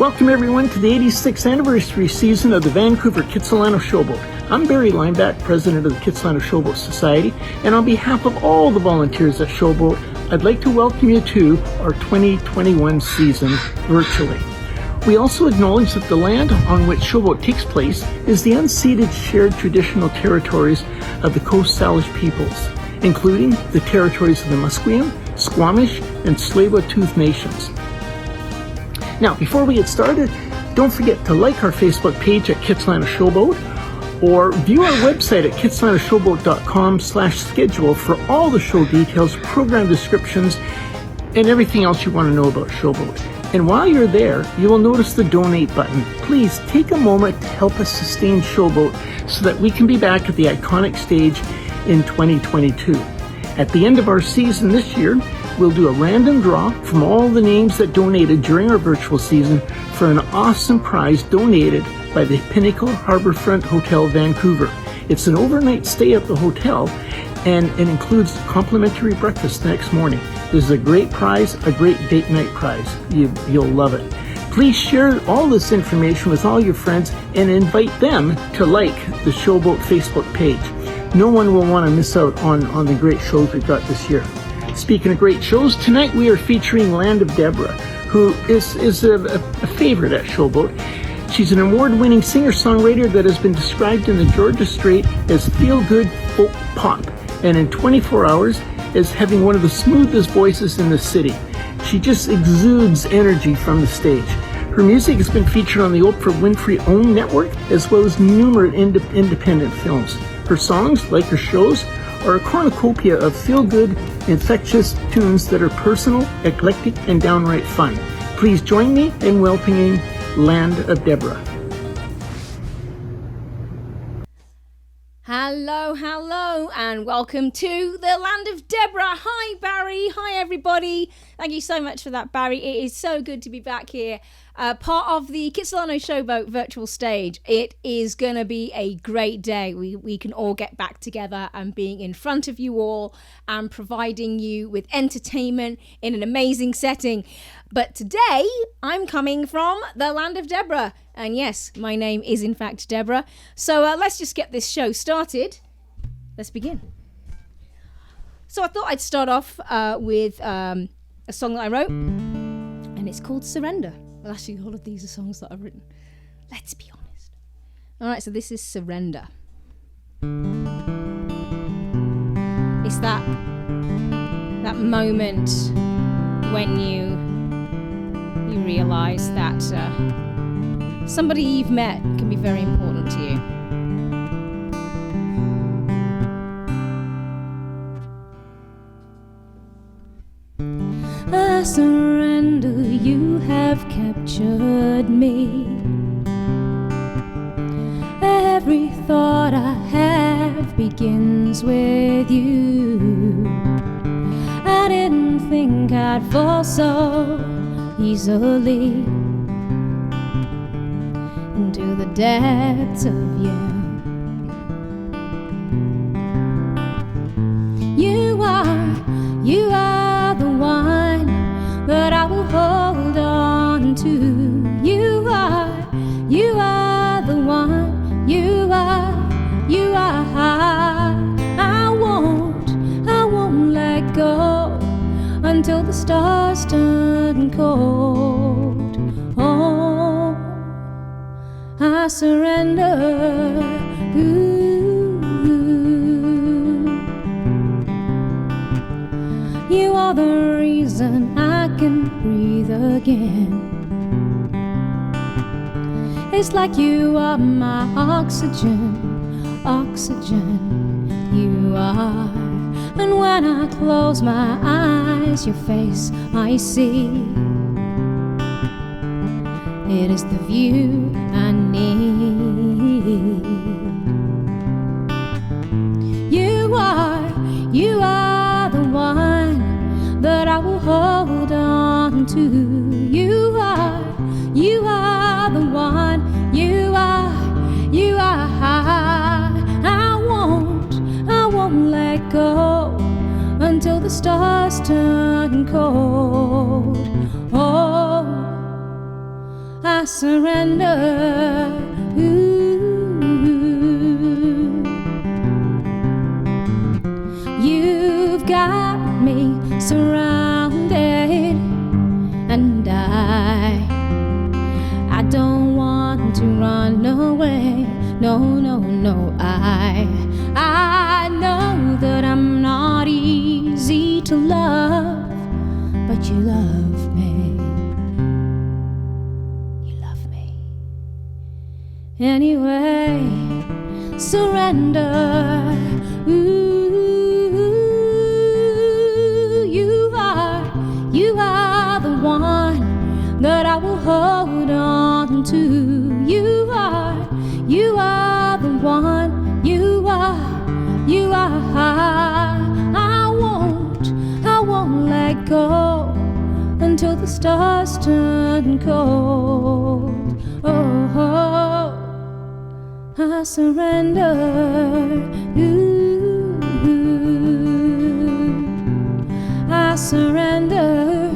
Welcome everyone to the 86th anniversary season of the Vancouver Kitsilano Showboat. I'm Barry Lineback, president of the Kitsilano Showboat Society, and on behalf of all the volunteers at Showboat, I'd like to welcome you to our 2021 season virtually. We also acknowledge that the land on which Showboat takes place is the unceded shared traditional territories of the Coast Salish Peoples, including the territories of the Musqueam, Squamish, and Tsleil-Waututh nations. Now, before we get started, don't forget to like our Facebook page at Kitsilano Showboat or view our website at kitsilanoshowboat.com/schedule for all the show details, program descriptions, and everything else you want to know about Showboat. And while you're there, you will notice the donate button. Please take a moment to help us sustain Showboat so that we can be back at the iconic stage in 2022. At the end of our season this year, we'll do a random draw from all the names that donated during our virtual season for an awesome prize donated by the Pinnacle Harbourfront Hotel, Vancouver. It's an overnight stay at the hotel, and it includes complimentary breakfast the next morning. This is a great prize, a great date night prize. You'll love it. Please share all this information with all your friends and invite them to like the Showboat Facebook page. No one will want to miss out on the great shows we've got this year. Speaking of great shows, tonight we are featuring Land of Deborah, who is a favorite at Showboat. She's an award-winning singer-songwriter that has been described in the Georgia Strait as feel-good folk pop, and in 24 hours as having one of the smoothest voices in the city. She just exudes energy from the stage. Her music has been featured on the Oprah Winfrey OWN network, as well as numerous independent films. Her songs, like her shows, are a cornucopia of feel-good, infectious tunes that are personal, eclectic, and downright fun. Please join me in welcoming Land of Deborah. Hello, and welcome to the Land of Deborah. Hi, Barry. Hi, everybody. Thank you so much for that, Barry. It is so good to be back here. Part of the Kitsilano Showboat virtual stage. It is going to be a great day. We can all get back together and being in front of you all and providing you with entertainment in an amazing setting. But today, I'm coming from the Land of Deborah. And yes, my name is in fact Deborah. So let's just get this show started. Let's begin. So I thought I'd start off with a song that I wrote. And it's called Surrender. Well, actually, all of these are songs that I've written. Let's be honest. All right, so this is Surrender. It's that moment when you realise that somebody you've met can be very important to you. I surrender, you have captured me. Every thought I have begins with you. I didn't think I'd fall so easily into the depths of you. You are the one that I will hold on to. You are the one. You are. I won't let go until the stars turn cold. Oh, I surrender. You are the reason I can breathe again. It's like you are my oxygen, you are. And when I close my eyes, your face I see. It is the view I need. You are the one that I will hold on to. You are the one. You are. I won't let go until the stars turn cold. Oh, I I surrender. You've got me surrounded, and I don't want to run away. No, no, no. I know that I'm not easy to love, but you love me. You love me. Anyway, surrender. You are the one that I will hold on to. You are the one. You are. I won't let go until the stars turn cold. Oh, I surrender. I surrender.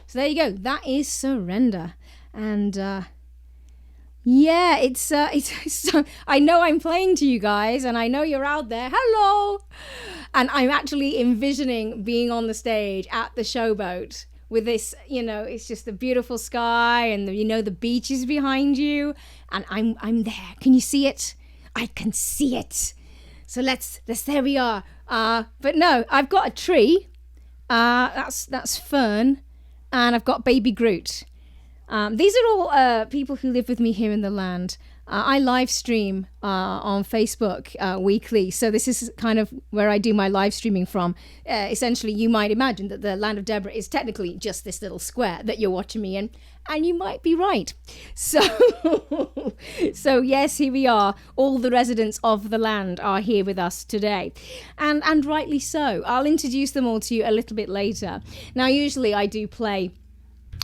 So there you go. That is Surrender, and yeah, it's so, I know I'm playing to you guys, and I know you're out there. Hello, and I'm actually envisioning being on the stage at the Showboat with this. It's just the beautiful sky, and the beaches behind you, and I'm there. Can you see it? I can see it. So there we are. But no, I've got a tree. That's Fern. And I've got Baby Groot. These are all people who live with me here in the land. I live stream on Facebook weekly. So this is kind of where I do my live streaming from. Essentially, you might imagine that the Land of Deborah is technically just this little square that you're watching me in. And you might be right. So, so yes, here we are. All the residents of the land are here with us today. And rightly so. I'll introduce them all to you a little bit later. Now, usually I do play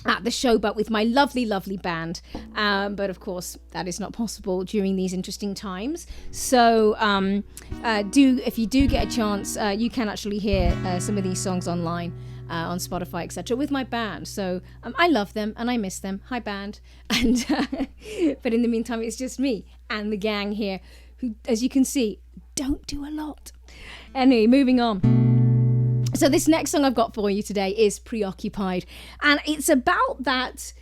at the Showboat with my lovely, lovely band. But of course, that is not possible during these interesting times. So if you do get a chance, you can actually hear some of these songs online. On Spotify, etc., with my band. So I love them and I miss them. Hi, band. And but in the meantime, it's just me and the gang here, who, as you can see, don't do a lot. Anyway, moving on. So this next song I've got for you today is Preoccupied, and it's about that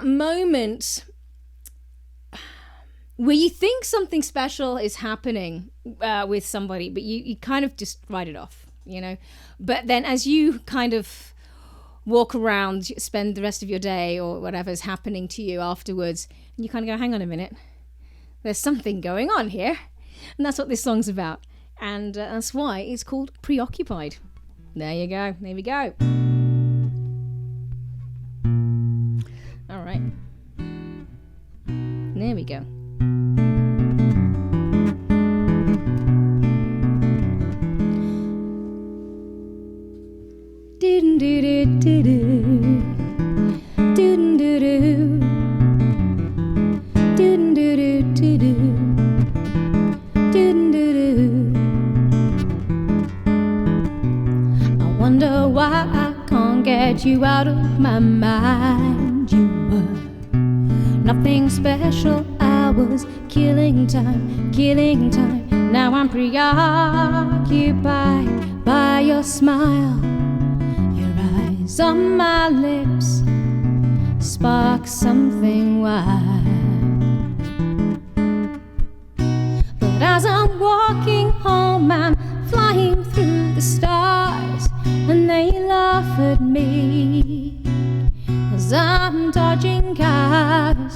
moment where you think something special is happening with somebody, but you kind of just write it off. But then as you kind of walk around, spend the rest of your day or whatever's happening to you afterwards, and you kind of go, hang on a minute, there's something going on here. And that's what this song's about. And that's why it's called Preoccupied. There you go. There we go. All right. There we go. I wonder why I can't get you out of my mind. You were nothing special. I was killing time. Now I'm preoccupied by your smile. On my lips spark something wild. But as I'm walking home, I'm flying through the stars, and they laugh at me as I'm dodging cars.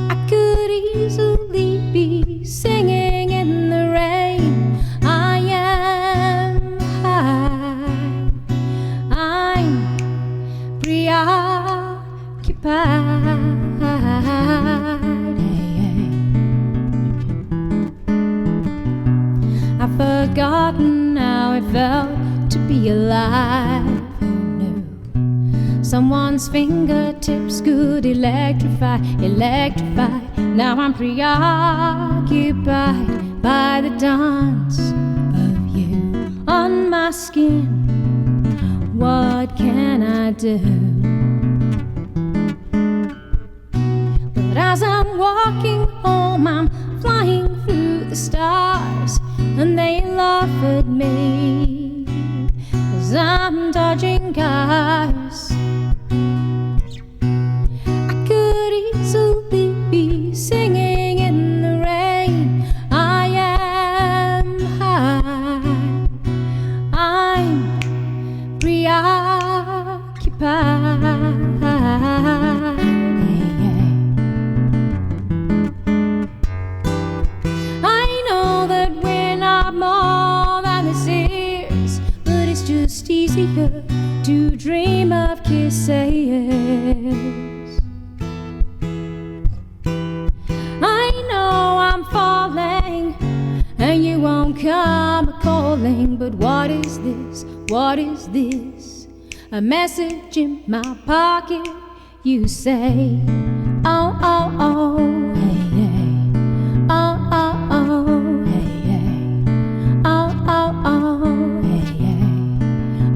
I could easily be singing in the rain. I am high. I'm preoccupied. I've forgotten how it felt to be alive. Oh no, someone's fingertips fingertips could electrify, electrify. Now I'm preoccupied by the dance of you on my skin. What can I do? But as I'm walking home, I'm flying through the stars, and they laugh at me as I'm dodging cars. I could easily be singing in the rain. I am high, I'm preoccupied. I know that we're not more than this is, but it's just easier to dream of kisses. I know I'm falling and you won't come a-calling, but what is this? What is this? A message in my pocket, you say. Oh, oh, oh, hey, hey. Oh, oh, oh, hey, hey. Oh, oh, oh, hey, hey.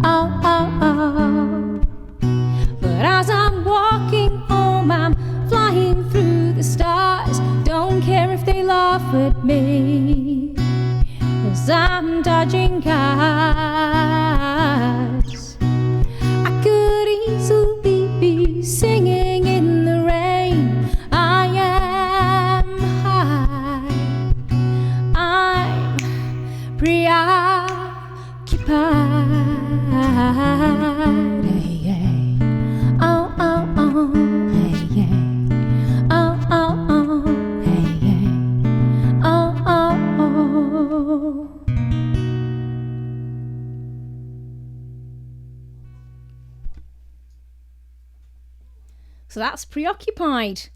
Oh, oh, oh. But as I'm walking home, I'm flying through the stars. Don't care if they laugh at me, 'cause I'm dodging cars. I could easily be singing in the rain. I am high, I'm preoccupied. Hey, hey. Oh, oh, oh, hey, hey. Oh, oh, oh, hey, hey. Oh, oh, oh. So that's Preoccupied.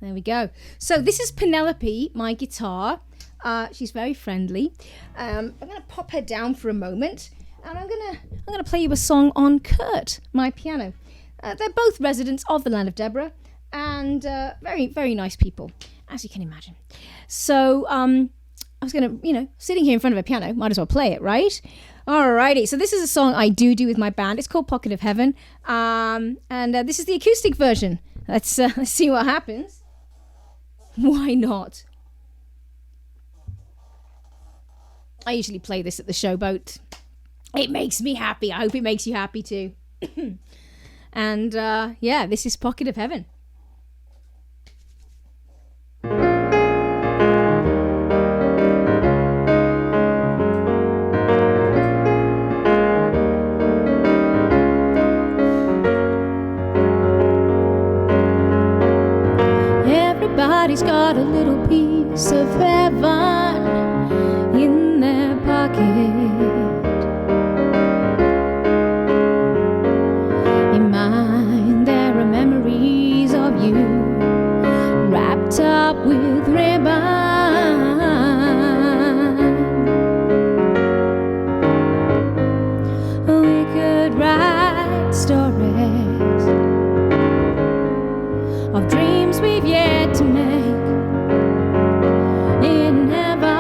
There we go. So this is Penelope, my guitar. She's very friendly. I'm going to pop her down for a moment, and I'm going to play you a song on Kurt, my piano. They're both residents of the Land of Deborah, and very, very nice people, as you can imagine. So I was going to, sitting here in front of a piano, might as well play it, right? Alrighty, so this is a song I do with my band. It's called Pocket of Heaven, and this is the acoustic version. Let's see what happens. Why not? I usually play this at the Showboat. It makes me happy. I hope it makes you happy too. And yeah, this is Pocket of Heaven. Everybody's got a little piece of heaven in their pocket. In mine, there are memories of you wrapped up with ribbon. We could write stories of dreams we've yet to make in heaven,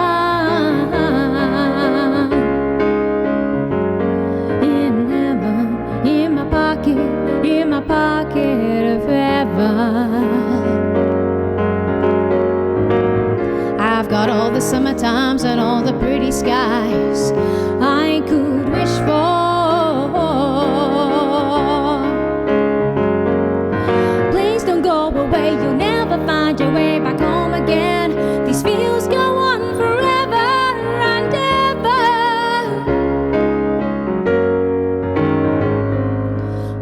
in my pocket of heaven. I've got all the summer times and all the pretty skies I could wish for. You'll never find your way back home again. These fields go on forever and ever.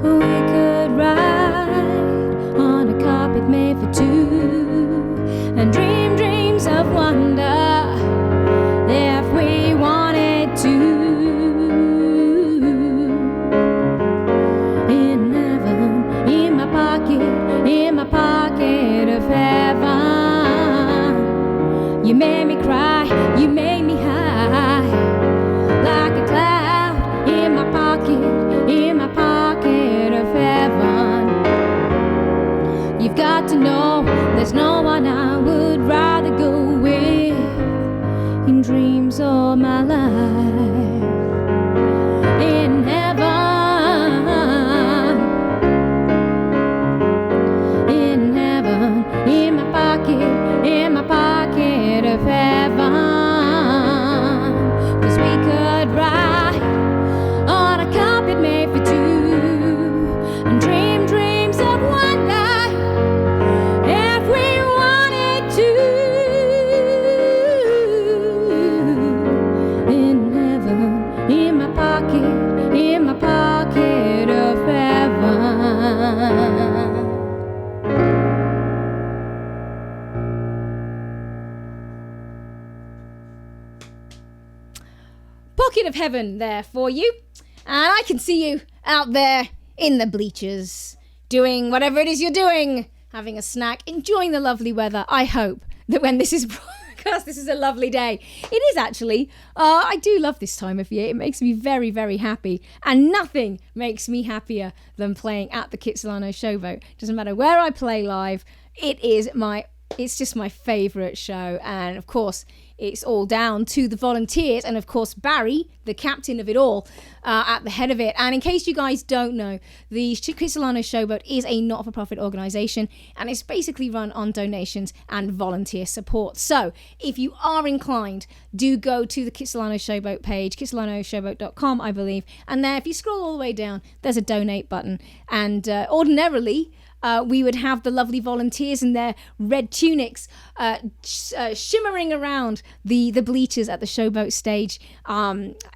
We could ride on a carpet made for two and dream dreams of wonder if we wanted to. In heaven, in my pocket of heaven. You made me cry, you made me high, like a cloud in my pocket of heaven. no, there's no one I would rather go with in dreams all my life. In heaven, in my pocket of heaven, 'cause we could ride on a carpet made for two and dream dreams of wonder if we wanted to. In heaven, in my pocket of heaven. Pocket of heaven there for you, and I can see you out there in the bleachers doing whatever it is you're doing, having a snack, enjoying the lovely weather. I hope that when this is broadcast, this is a lovely day. It is actually. I do love this time of year. It makes me very, very happy, and nothing makes me happier than playing at the Kitsilano Showboat. Doesn't matter where I play live, it's just my favourite show. And of course, it's all down to the volunteers, and of course Barry, the captain of it all, at the head of it. And in case you guys don't know, the Kitsilano Showboat is a not-for-profit organisation, and it's basically run on donations and volunteer support. So if you are inclined, do go to the Kitsilano Showboat page, kitsilanoshowboat.com, I believe, and there, if you scroll all the way down, there's a donate button. And ordinarily, we would have the lovely volunteers in their red tunics shimmering around the bleachers at the showboat stage,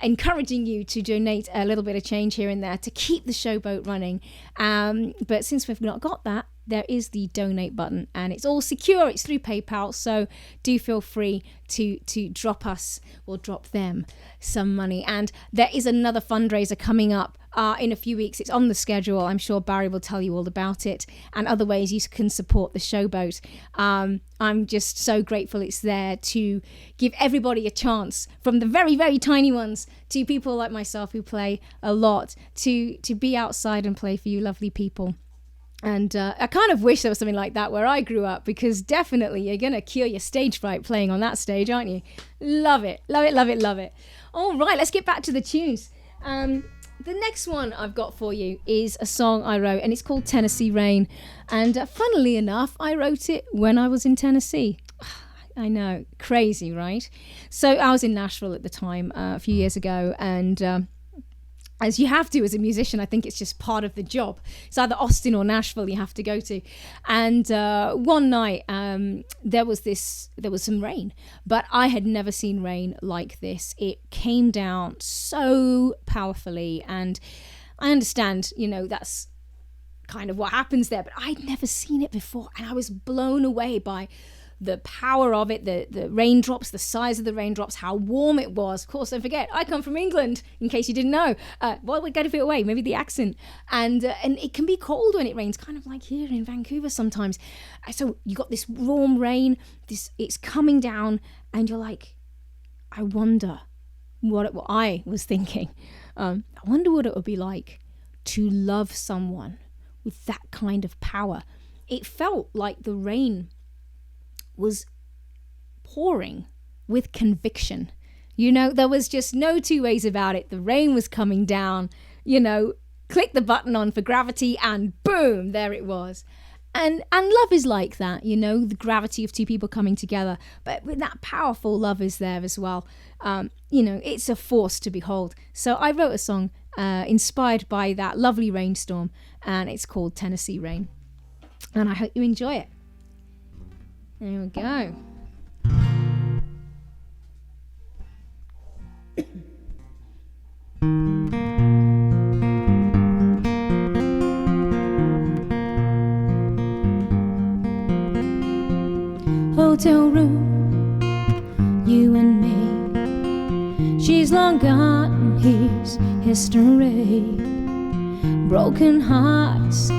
encouraging you to donate a little bit of change here and there to keep the showboat running. But since we've not got that, there is the donate button, and it's all secure. It's through PayPal, so do feel free to drop us or drop them some money. And there is another fundraiser coming up in a few weeks. It's on the schedule. I'm sure Barry will tell you all about it, and other ways you can support the showboat. I'm just so grateful it's there to give everybody a chance, from the very, very tiny ones to people like myself who play a lot, to be outside and play for you lovely people. And I kind of wish there was something like that where I grew up, because definitely you're going to cure your stage fright playing on that stage, aren't you? Love it, love it, love it, love it. All right, let's get back to the tunes. The next one I've got for you is a song I wrote, and it's called Tennessee Rain. And funnily enough, I wrote it when I was in Tennessee. I know, crazy, right? So I was in Nashville at the time, a few years ago, and as you have to as a musician, I think it's just part of the job. It's either Austin or Nashville you have to go to. And one night there was some rain, but I had never seen rain like this. It came down so powerfully, and I understand, that's kind of what happens there, but I'd never seen it before, and I was blown away by the power of it, the raindrops, the size of the raindrops, how warm it was. Of course, don't forget, I come from England, in case you didn't know. Well, we're going to give it away, maybe the accent. And it can be cold when it rains, kind of like here in Vancouver sometimes. So you got this warm rain, it's coming down, and you're like, I wonder what I was thinking. I wonder what it would be like to love someone with that kind of power. It felt like the rain was pouring with conviction. There was just no two ways about it. The rain was coming down, click the button on for gravity, and boom, there it was. And love is like that, the gravity of two people coming together, but with that powerful love is there as well. It's a force to behold. So I wrote a song inspired by that lovely rainstorm, and it's called Tennessee Rain. And I hope you enjoy it. There we go. Hotel room, you and me. She's long gone, here's history. Broken hearts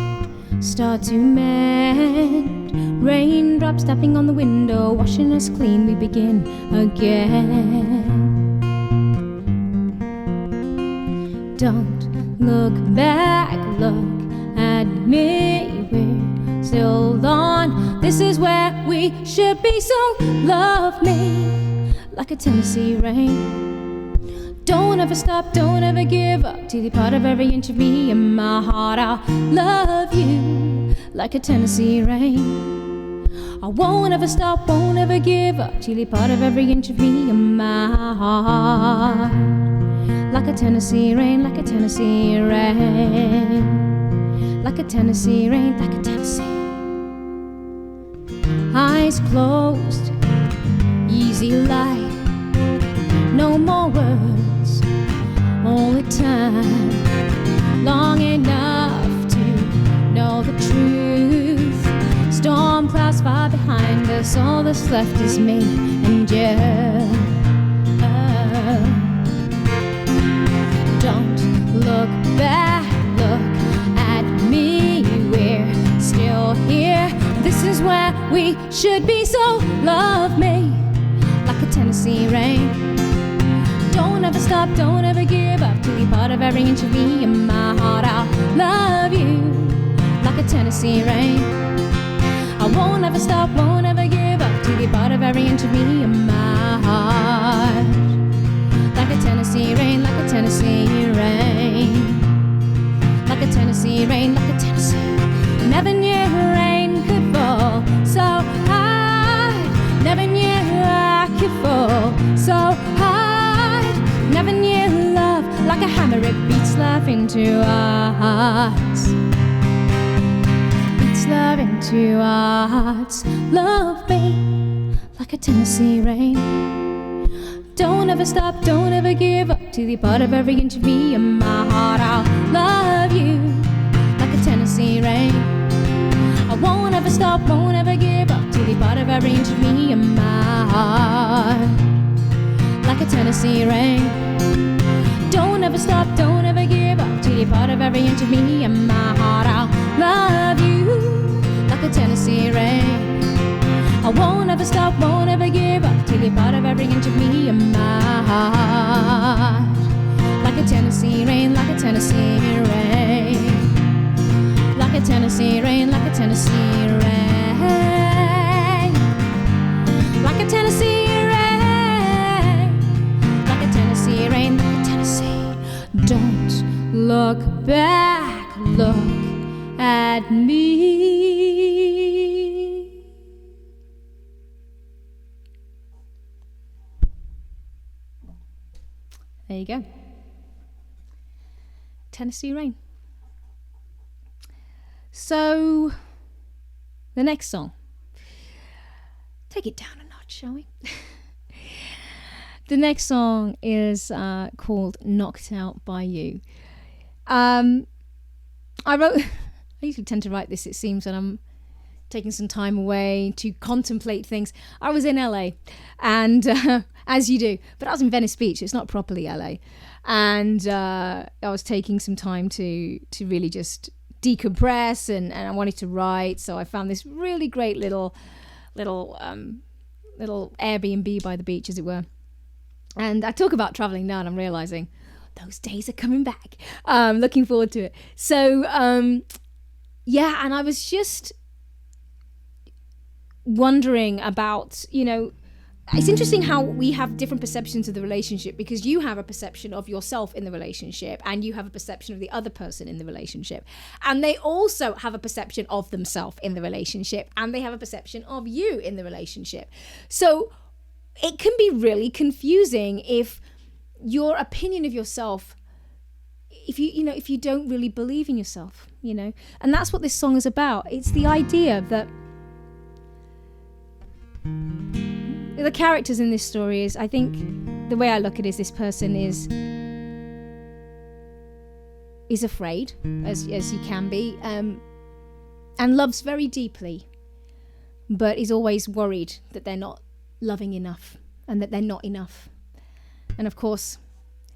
start to mend. Raindrops tapping on the window, washing us clean, we begin again. Don't look back, look at me. We're still on. This is where we should be, so love me like a Tennessee rain. Don't ever stop, don't ever give up, till you're part of every inch of me and my heart. I'll love you like a Tennessee rain. I won't ever stop, won't ever give up, till you're part of every inch of me and my heart. Like a Tennessee rain, like a Tennessee rain. Like a Tennessee rain, like a Tennessee. Eyes closed, easy light, no more words, only time, long enough to know the truth. Storm clouds far behind us, all that's left is me and you. Don't look back, look at me, we're still here. This is where we should be, so love me like a Tennessee rain. Don't ever stop, don't ever give up, till you're part of every inch of me and my heart. I'll love you like a Tennessee rain. I won't ever stop, won't ever give up, till you're part of every inch of me and my heart. Like a Tennessee rain, like a Tennessee rain. Like a Tennessee rain, like a Tennessee. Never knew rain could fall so high. Never knew I could fall so high. Never knew love like a hammer, it beats love into our hearts. Beats love into our hearts. Love me like a Tennessee rain. Don't ever stop, don't ever give up, till you're part of every inch of me and my heart. I'll love you like a Tennessee rain. I won't ever stop, won't ever give up, till you're part of every inch of me and my heart. Like a Tennessee rain. Don't ever stop, don't ever give up, till you're part of every inch of me and my heart. I'll love you like a Tennessee rain. I won't ever stop, won't ever give up, till you're part of every inch of me and my heart. Like a Tennessee rain, like a Tennessee rain. Like a Tennessee rain, like a Tennessee rain. Like a Tennessee rain. Like a Tennessee rain, like a Tennessee. Don't look back, look at me. There you go. Tennessee rain. So, the next song. Take it down a notch, shall we? The next song is called Knocked Out by You. I usually tend to write this, it seems, when I'm taking some time away to contemplate things. I was in LA, and as you do, but I was in Venice Beach. It's not properly LA, and I was taking some time to really just decompress, and I wanted to write. So I found this really great little Airbnb by the beach, as it were. And I talk about traveling now, and I'm realizing those days are coming back. Looking forward to it. So yeah, and I was just wondering about, it's interesting how we have different perceptions of the relationship, because you have a perception of yourself in the relationship and you have a perception of the other person in the relationship, and they also have a perception of themselves in the relationship, and they have a perception of you in the relationship. So it can be really confusing if your opinion of yourself, if you don't really believe in yourself, and that's what this song is about. It's the idea that the characters in this story is, I think the way I look at it is, this person is afraid, as you can be, and loves very deeply, but is always worried that they're not loving enough and that they're not enough. And of course,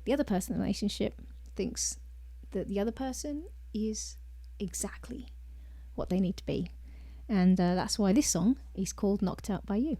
the other person in the relationship thinks that the other person is exactly what they need to be. And that's why this song is called Knocked Out by You.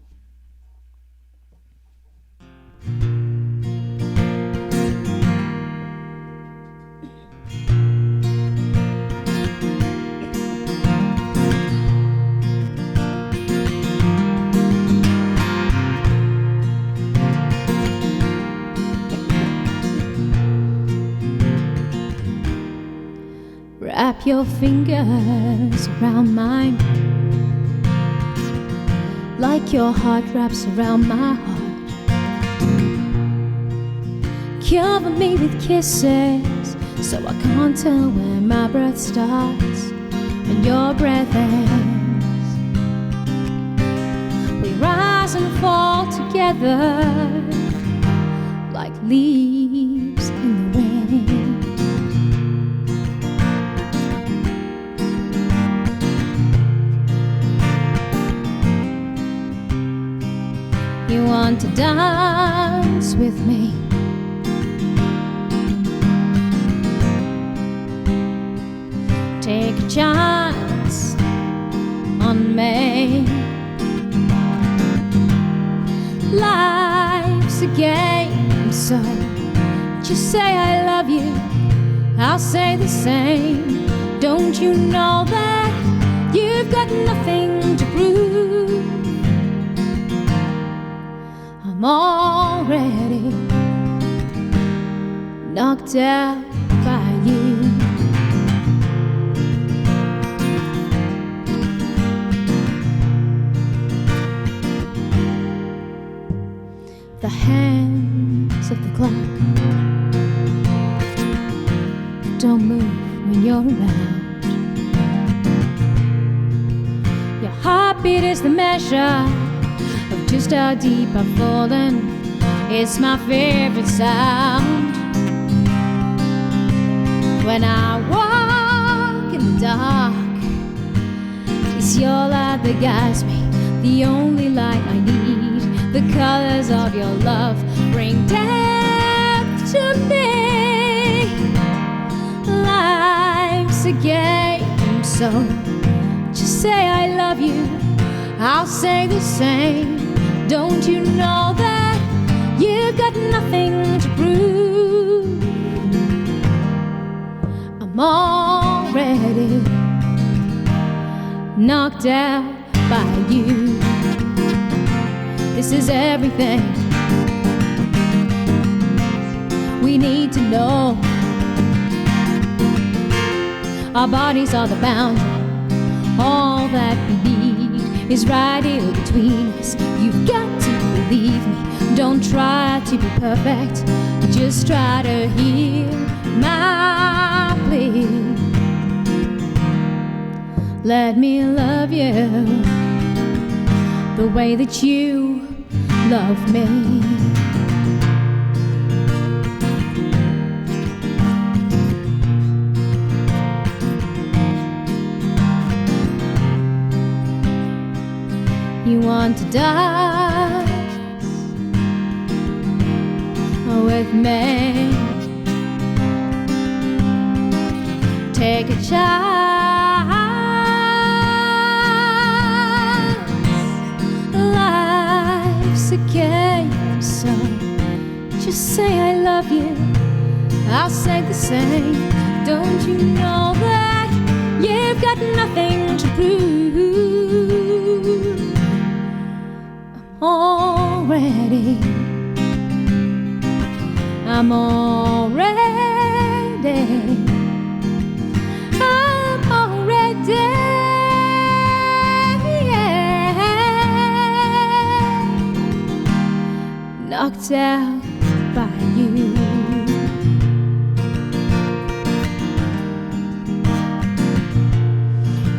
Wrap your fingers around mine, like your heart wraps around my heart. Cover me with kisses, so I can't tell where my breath starts and your breath ends. We rise and fall together like leaves in the wind. You want to dance with me? Take a chance on me. Life's a game, so just say I love you, I'll say the same. Don't you know that you've got nothing to prove? I'm already knocked out by you. The hands of the clock don't move when you're around. Your heartbeat is the measure of just how deep I've fallen. It's my favorite sound. When I walk in the dark, it's your light that guides me, the only light I need. The colors of your love bring depth to me. Life's a game, so just say I love you, I'll say the same. Don't you know that you've got nothing to prove? I'm already knocked out by you. This is everything we need to know. Our bodies are the boundary. All that we need is right here between us. You've got to believe me. Don't try to be perfect. Just try to hear my plea. Let me love you the way that you love me. You want to dance with me? Take a chance. Life's a game, so just say I love you, I'll say the same. Don't you know that you've got nothing to prove? I'm already knocked out by you.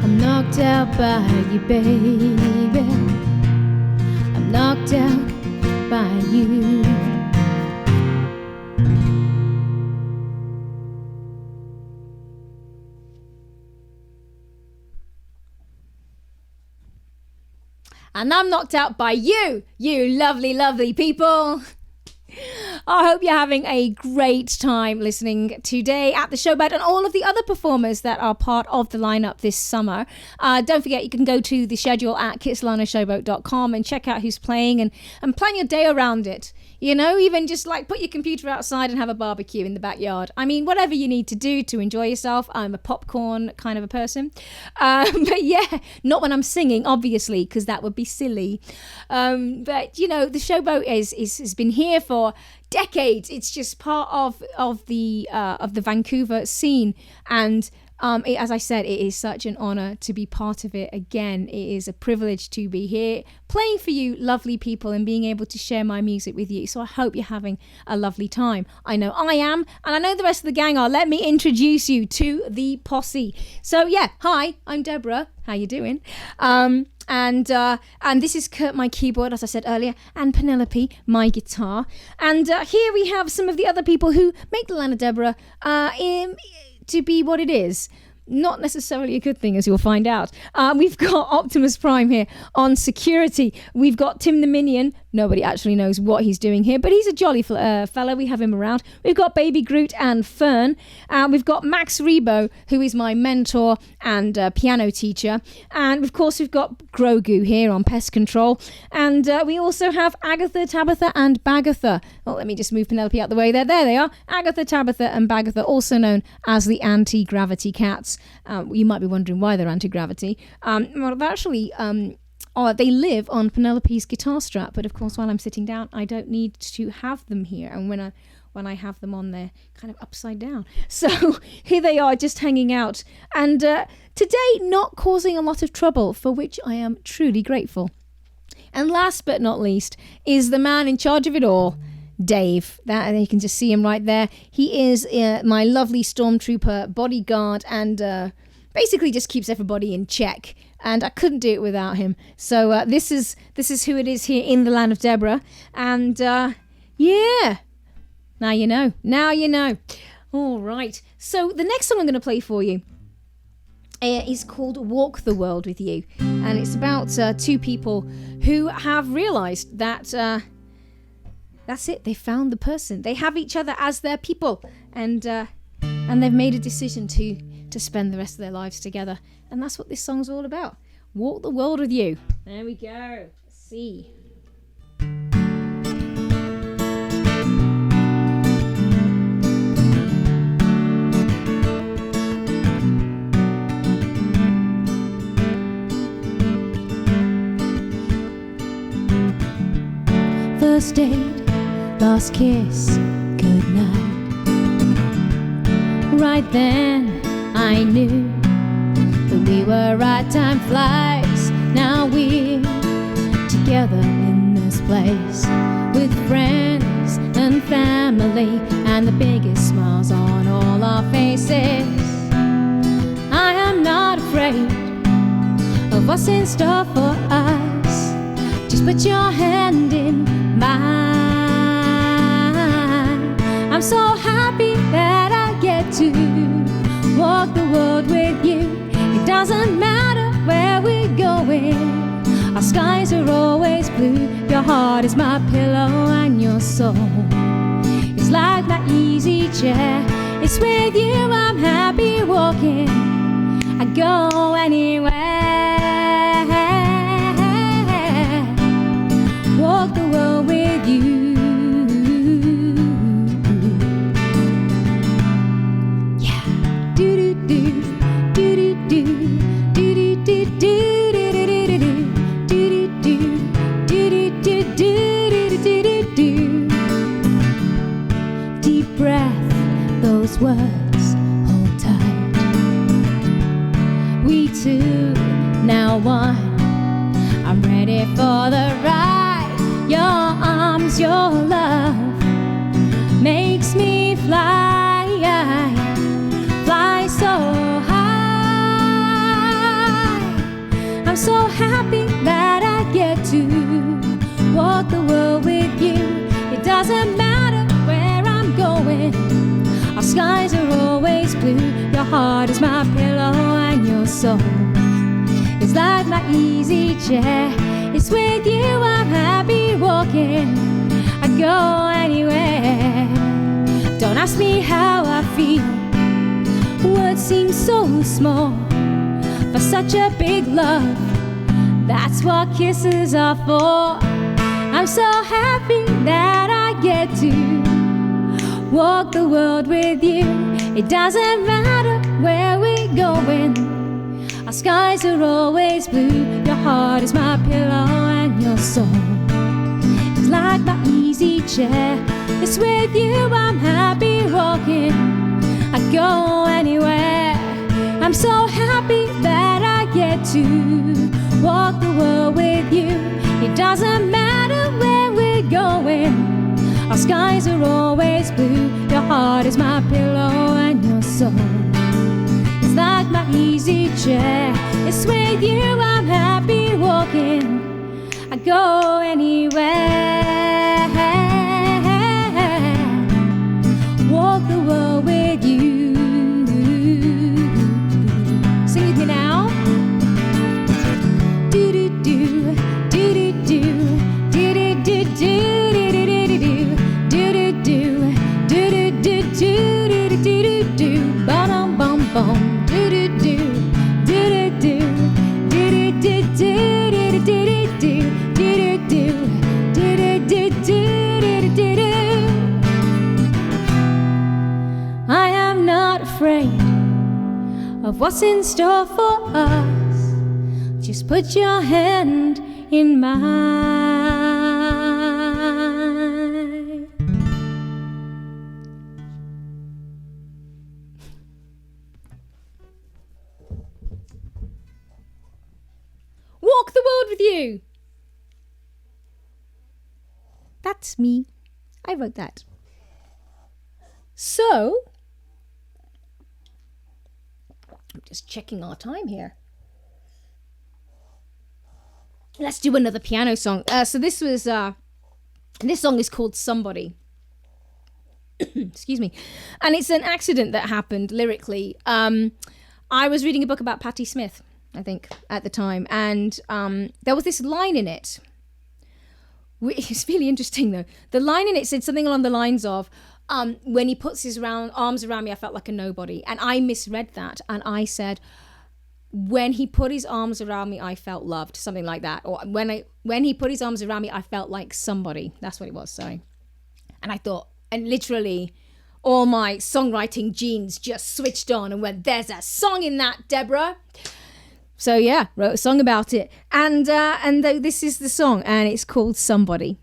I'm knocked out by you, baby. I'm knocked out by you. And I'm knocked out by you, you lovely, lovely people. I hope you're having a great time listening today at the Showboat and all of the other performers that are part of the lineup this summer. Don't forget, you can go to the schedule at kitsilanoshowboat.com and check out who's playing and plan your day around it. You know, even just like put your computer outside and have a barbecue in the backyard. I mean, whatever you need to do to enjoy yourself. I'm a popcorn kind of a person. But yeah, not when I'm singing, obviously, because that would be silly. But, you know, the Showboat has been here for decades. It's just part of the Vancouver scene. And As I said, it is such an honor to be part of it. Again, it is a privilege to be here playing for you lovely people and being able to share my music with you. So I hope you're having a lovely time. I know I am, and I know the rest of the gang are. Let me introduce you to the posse. So yeah, hi, I'm Deborah. How you doing? And this is Kurt, my keyboard, as I said earlier, and Penelope, my guitar. And here we have some of the other people who make the Land of Deborah to be what it is. Not necessarily a good thing, as you'll find out. We've got Optimus Prime here on security. We've got Tim the Minion. Nobody actually knows what he's doing here, but he's a jolly fellow. We have him around. We've got Baby Groot and Fern. We've got Max Rebo, who is my mentor and piano teacher. And, of course, we've got Grogu here on pest control. And we also have Agatha, Tabitha, and Bagatha. Well, let me just move Penelope out the way there. There they are. Agatha, Tabitha, and Bagatha, also known as the anti-gravity cats. You might be wondering why they're anti-gravity. Well, they're actually... they live on Penelope's guitar strap, but of course while I'm sitting down I don't need to have them here, and when I have them on, they're kind of upside down. So here they are, just hanging out, and today not causing a lot of trouble, for which I am truly grateful. And last but not least is the man in charge of it all, Dave. That you can just see him right there. He is my lovely stormtrooper bodyguard, and basically just keeps everybody in check. And I couldn't do it without him. So this is who it is here in the Land of Deborah. And yeah, now you know. Now you know. All right. So the next song I'm going to play for you is called Walk the World with You. And it's about two people who have realised that that's it. They found the person. They have each other as their people. And they've made a decision to spend the rest of their lives together. And that's what this song's all about. Walk the world with you. There we go. Let's see. First date, last kiss, good night. Right then, I knew that we were right. Time flies. Now we're together in this place with friends and family and the biggest smiles on all our faces. I am not afraid of what's in store for us. Just put your hand in mine. I'm so happy that I get to walk the world with you. It doesn't matter where we're going. Our skies are always blue. Your heart is my pillow and your soul is like my easy chair. It's with you I'm happy walking. I go anywhere. Walk the world with you. Deep breath, those words hold tight. We two, now one. I'm ready for the ride. Your arms, your love makes me fly. Fly so high. I'm so happy that I get to walk the world with you. It doesn't matter where I'm going. Our skies are always blue. Your heart is my pillow and your soul is like my easy chair. It's with you I'm happy walking. I go anywhere. Don't ask me how I feel. Words seem so small for such a big love. That's what kisses are for. I'm so happy that I get to walk the world with you. It doesn't matter where we're going. Our skies are always blue. Your heart is my pillow and your soul is like my easy chair. It's with you I'm happy walking. I go anywhere. I'm so happy that I get to walk the world with you. It doesn't matter where we're going, our skies are always blue. Your heart is my pillow and your soul is like my easy chair. It's with you I'm happy walking, I go anywhere. Walk the world with you. Sing with me now. Do do do do do do do do do do do do do do do. Bum bum bum. Do do do do do do do do do do do. I am not afraid of what's in store for us. Just put your hand in mine. Walk the world with you. That's me. I wrote that. So, I'm just checking our time here. Let's do another piano song. So this song is called Somebody. Excuse me. And it's an accident that happened lyrically. I was reading a book about Patti Smith, I think, at the time. And there was this line in it. It's really interesting, though. The line in it said something along the lines of, when he puts his arms around me, I felt like a nobody. And I misread that. And I said, when he put his arms around me, I felt loved. Something like that. Or when he put his arms around me, I felt like somebody. That's what it was, sorry. And I thought, and literally all my songwriting genes just switched on and went, there's a song in that, Deborah. So yeah, wrote a song about it. And this is the song, and it's called Somebody.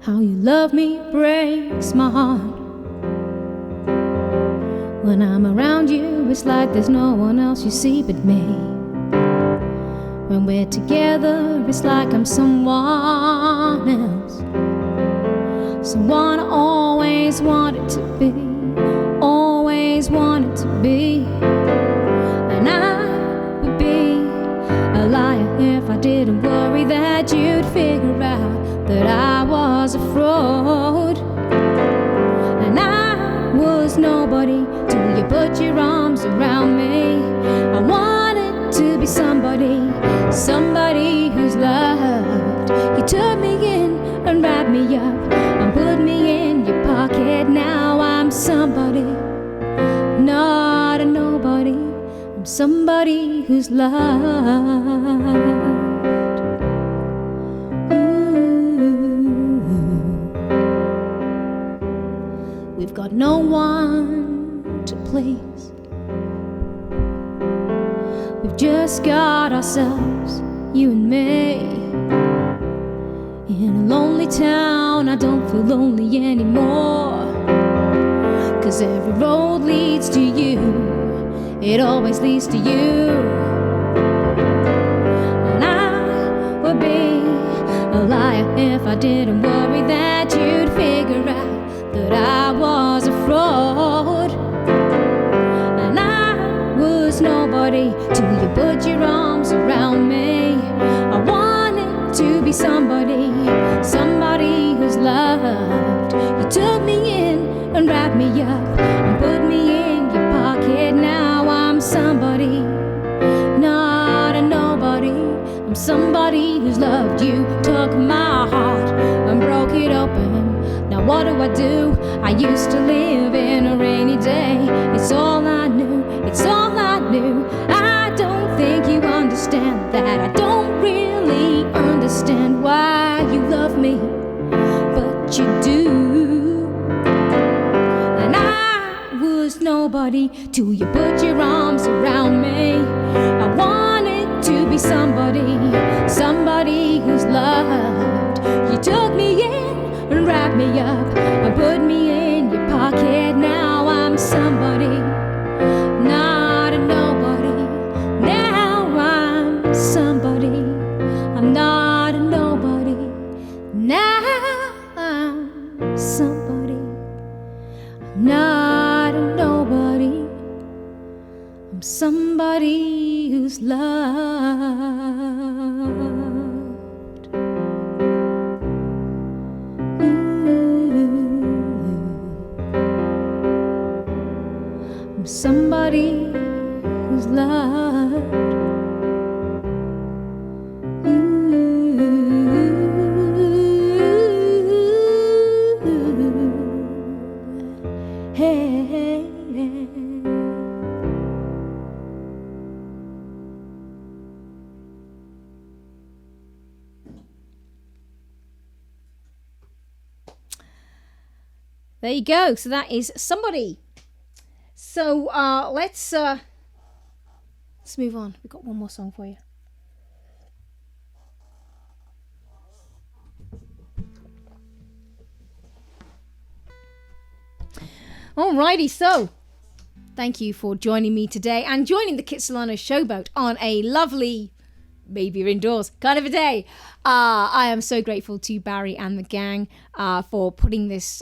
How you love me breaks my heart. When I'm around you, it's like there's no one else you see but me. When we're together, it's like I'm someone else, someone I always wanted to be, always wanted to be. And I would be a liar if I didn't worry that you'd figure out that I was a fraud. And I was nobody till you put your arms around me. I wanted to be somebody, somebody who's loved. You took me in and wrapped me up and put me in your pocket. Now I'm somebody, not a nobody. I'm somebody who's loved. We've got no one to please. We've just got ourselves, you and me. In a lonely town, I don't feel lonely anymore. 'Cause every road leads to you, it always leads to you. And I would be a liar if I didn't worry that you'd figure out that I was a fraud. And I was nobody till you put your arms around me. I wanted to be somebody, somebody who's loved. You took me in and wrapped me up and put me in your pocket. Now I'm somebody, not a nobody. I'm somebody who's loved. You took my heart and broke it open. Now what do? I used to live in a rainy day. It's all I knew, it's all I knew. I don't think you understand that. I don't really understand why you nobody till you put your arms around me. I wanted to be somebody, somebody who's loved. You took me in and wrapped me up and put me in your pocket. Now I'm somebody, not a nobody. Now I'm somebody, I'm not a nobody. Now I'm somebody, I'm not a nobody. I'm somebody who's loved. I'm somebody who's loved. Hey, hey, hey. There you go. So that is Somebody. So let's move on. We've got one more song for you. Alrighty, so thank you for joining me today and joining the Kitsilano Showboat on a lovely, maybe you're indoors, kind of a day. I am so grateful to Barry and the gang for putting this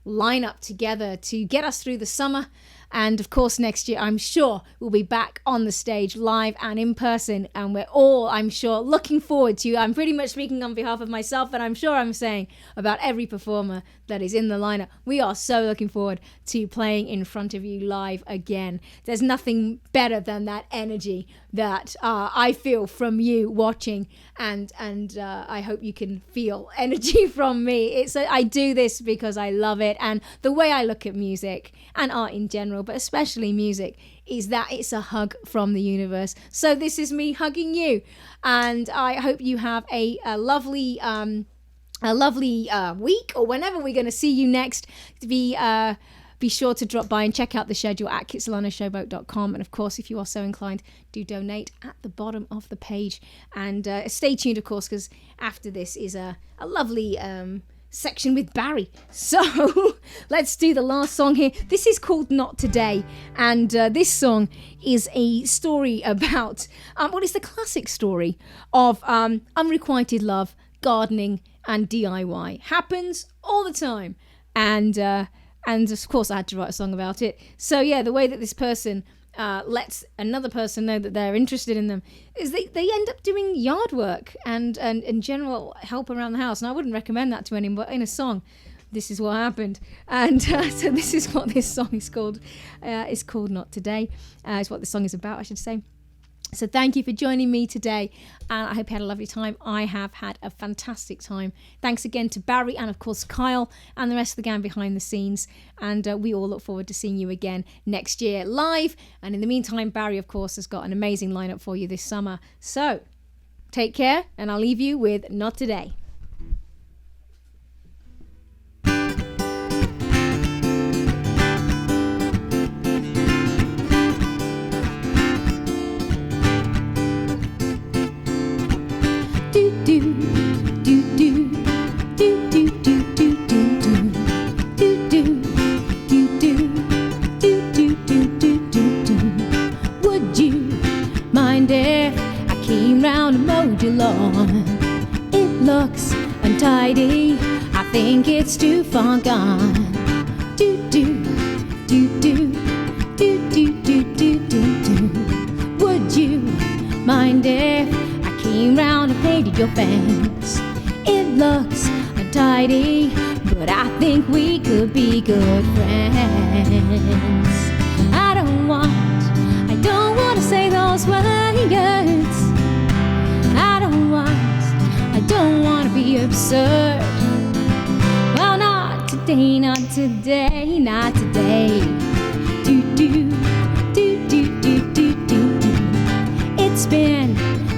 lineup together to get us through the summer. And of course, next year, I'm sure we'll be back on the stage live and in person. And we're all, I'm sure, looking forward to, I'm pretty much speaking on behalf of myself, and I'm sure I'm saying about every performer that is in the lineup. We are so looking forward to playing in front of you live again. There's nothing better than that energy that I feel from you watching. And I hope you can feel energy from me. I do this because I love it. And the way I look at music and art in general, but especially music, is that it's a hug from the universe. So this is me hugging you, and I hope you have a lovely week, or whenever we're going to see you next. Be sure to drop by and check out the schedule at kitsilanoshowboat.com. And of course, if you are so inclined, do donate at the bottom of the page. And stay tuned, of course, because after this is a lovely section with Barry. So let's do the last song here. This is called Not Today, and this song is a story about it's the classic story of unrequited love, gardening and DIY. Happens all the time, and of course I had to write a song about it. So yeah, the way that this person lets another person know that they're interested in them is they end up doing yard work and general help around the house. And I wouldn't recommend that to anyone, but in a song, this is what happened. And so this is what this song is called. It's called Not Today. It's what the song is about, I should say. So thank you for joining me today, and I hope you had a lovely time. I have had a fantastic time. Thanks again to Barry and, of course, Kyle and the rest of the gang behind the scenes, and we all look forward to seeing you again next year live. And in the meantime, Barry, of course, has got an amazing lineup for you this summer. So take care, and I'll leave you with Not Today. Would you mind if I came round and mowed your lawn? It looks untidy, I think it's too far gone. Do do do do do do do do do do. Would you mind if I came round and painted your fence? It looks untidy, but I think we could be good friends. I don't want to say those words. I don't want to be absurd. Well, not today, not today, not today. Do do do do do do do do. It's been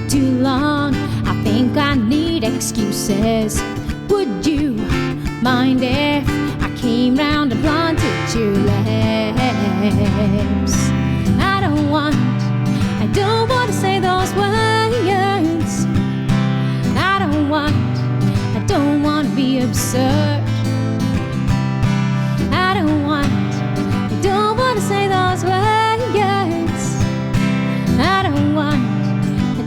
too long, I think I need excuses. Would you mind if I came round and planted your legs? lips. I don't want to say those words. I don't want to be absurd. I don't want to say those words. I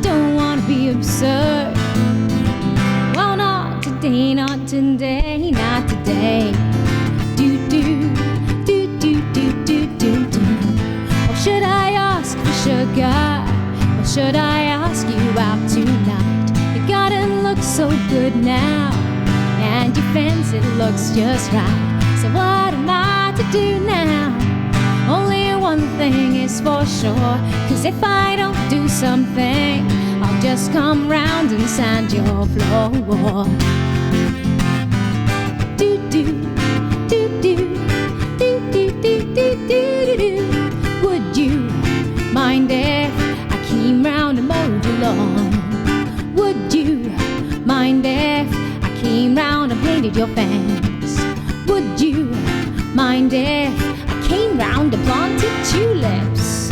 don't want to be absurd. Well, not today, not today, not today. Do do do do do do do do. Or should I ask for sugar? Or should I ask you out tonight? The garden looks so good now, and your fence, it looks just right. So what am I to do now? Only one thing is for sure, 'cause if I don't do something, I'll just come round and sand your floor. Do do do do do do do do do do. Would you mind if I came round and mowed your lawn? Would you mind if I came round and painted your fence? Would you mind if I came round and planted tulips?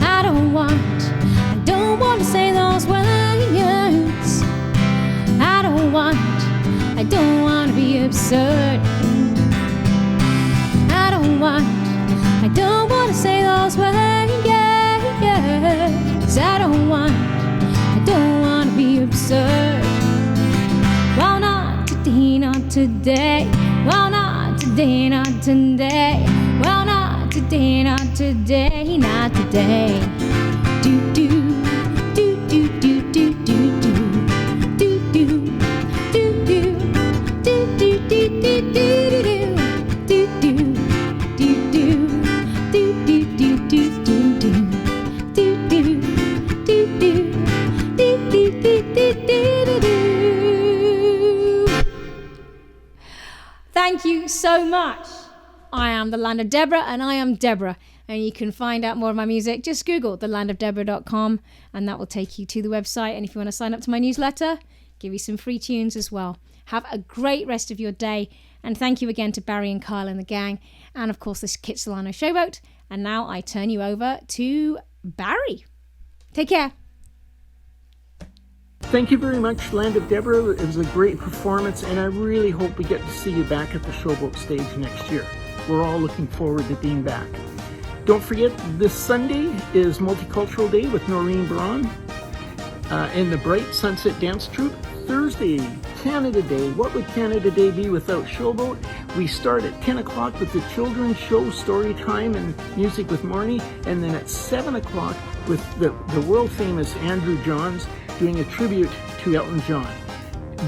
I don't want to say those words. I don't want to be absurd. I don't want to say those words. I don't want to be absurd. Well, not today, not today. Well, not today, not today. Well, not today, not today, not today. Do do do do do do do do do do do do do do do do do do Thank you so much. I am the Land of Deborah, and I am Deborah. And you can find out more of my music. Just Google thelandofdeborah.com, and that will take you to the website. And if you want to sign up to my newsletter, give you some free tunes as well. Have a great rest of your day. And thank you again to Barry and Kyle and the gang. And of course, this Kitsilano Showboat. And now I turn you over to Barry. Take care. Thank you very much, Land of Deborah. It was a great performance, and I really hope we get to see you back at the Showboat stage next year. We're all looking forward to being back. Don't forget, this Sunday is Multicultural Day with Noreen Braun and the Bright Sunset Dance Troupe. Thursday, Canada Day. What would Canada Day be without Showboat? We start at 10 o'clock with the children's show, Story Time and Music with Mornie, and then at 7 o'clock with the world-famous Andrew Johns doing a tribute to Elton John.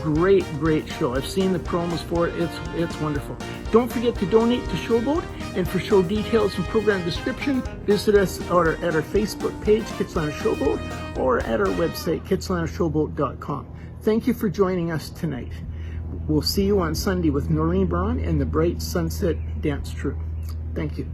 Great show. I've seen the promos for it. It's wonderful. Don't forget to donate to Showboat, and for show details and program description, visit us at our Facebook page, Kitsilano Showboat, or at our website, kitsilanoshowboat.com. Thank you for joining us tonight. We'll see you on Sunday with Noreen Braun and the Bright Sunset Dance Troupe. Thank you.